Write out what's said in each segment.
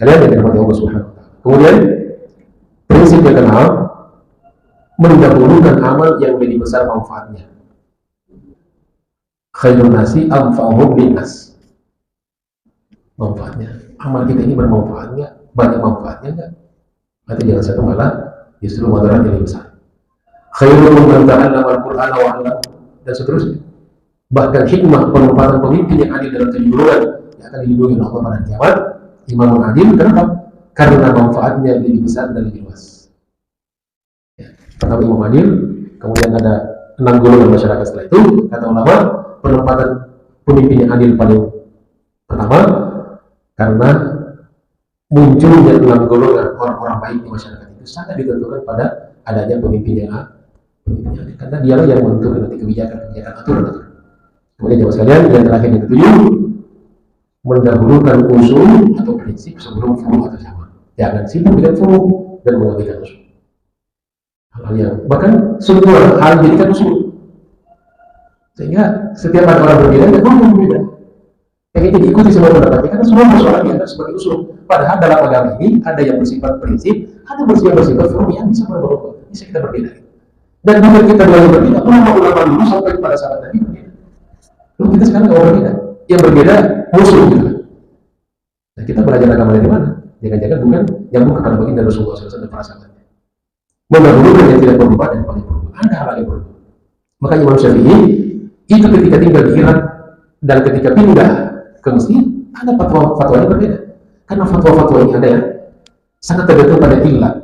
sekalian yang dirahmati Allah Subhanahu wa taala. Kemudian prinsip yang keenam, mendahulukan amal yang lebih besar manfaatnya. Khairun nasi anfa'uhum linnas. Manfaatnya. Amal kita ini bermanfaat nggak? Banyak manfaatnya nggak? Atau jangan sampai malah justru mudarat yang lebih besar. Khairun man ta'allama al-Qur'ana wa 'allama, dan seterusnya. Bahkan hikmah penempatan pemimpin yang adil dalam 7 golongan yang akan dilindungi oleh Allah pada kiamat, imam adil, kenapa? Karena manfaatnya lebih besar dan lebih luas. Ya. Pertama imam adil, kemudian ada 6 golongan masyarakat setelah itu, kata ulama, penempatan pemimpin yang adil paling pertama, karena munculnya 6 golongan orang-orang baik di masyarakat itu sangat ditentukan pada adanya pemimpin yang adil. Karena dialah yang menentukan nanti kebijakan aturan. Kemudian jemaah sekalian, yang terakhir yang ketujuh, mendahulukan usul atau prinsip sebelum furu atau zaman. Jangan sibuk dengan furu dan mengabaikan usul. Hal-hal yang bahkan semua hal jadikan usul. Sehingga setiap ada orang berbeda dan orang berbeda. Yang ini diikuti semua pendapatnya karena semua persoalan dianggap sebagai usul. Padahal dalam agama ini ada yang bersifat prinsip, ada yang bersifat furu yang bisa berubah, bisa kita berbeda. Dan bukan kita dua yang berbeda, ulama-ulama dulu sampai pada saat tadi berbeda. Lalu kita sekarang nggak berbeda, yang berbeda musuh juga. Nah, kita belajar agama dari mana? Jangan-jangan bukan nyambung kepada baginda Rasulullah SAW dan para sahabatnya. Mendahulukan yang tidak berubah dan paling berubah. Ada hal yang berubah. Makanya Imam Syafi'i itu ketika tinggal di Irak dan ketika pindah ke Mesir, ada fatwa yang berbeda. Karena fatwa-fatwa ini ada yang sangat tergantung pada illat.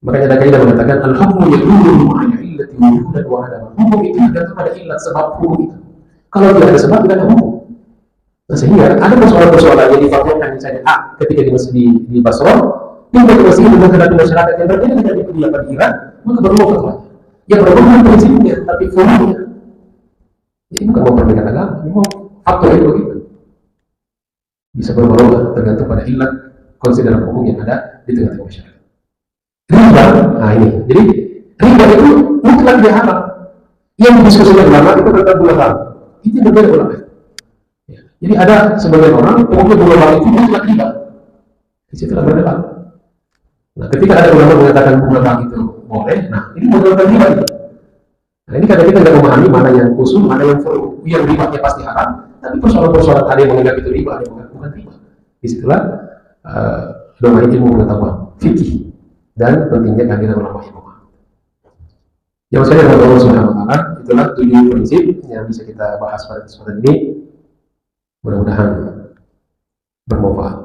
Makanya ada kaidah mengatakan al-hukmu yadullu ma'ana illati wujudan wa adaman. Hukum itu tergantung pada illat, sebab hukum itu. Kalau tidak ada sebab, tidak ada hukum. Nah, sehingga ada persoalan-persoalan yang difatwakan misalnya ketika di Basra, pindah ke Mesir dengan keadaan masyarakat yang berbeda dengan di Iran, maka berubah fatwanya. Yang berubah bukan prinsipnya, tapi formulnya. Jadi bukan memperbedakan agama, memang faktor itu begitu. Bisa berubah tergantung pada illat konsideran hukum yang ada di tengah-tengah masyarakat. Riba, nah ini, jadi riba itu mutlak dia haram. Yang didiskusikan ulama itu tentang gula bang, itu berbeda ulama. Ya. Jadi ada sebagian orang pokoknya gula bang itu mutlak riba. Di situlah berdebat. Nah, ketika ada ulama mengatakan gula bang itu boleh, nah ini mutlak riba. Nah ini kadang kita nggak memahami mana yang usul, mana yang furu. Yang ribanya pasti haram, tapi persoalan-persoalan ada yang menganggap itu riba, ada yang menganggap bukan riba. Disitulah domain ilmu pengetahuan, fikih, dan pentingnya kehadiran ulama yang memahami. Yang saya dari Allah Subhanahu wa taala, itulah 7 prinsip yang bisa kita bahas pada kesempatan ini. Mudah-mudahan bermanfaat.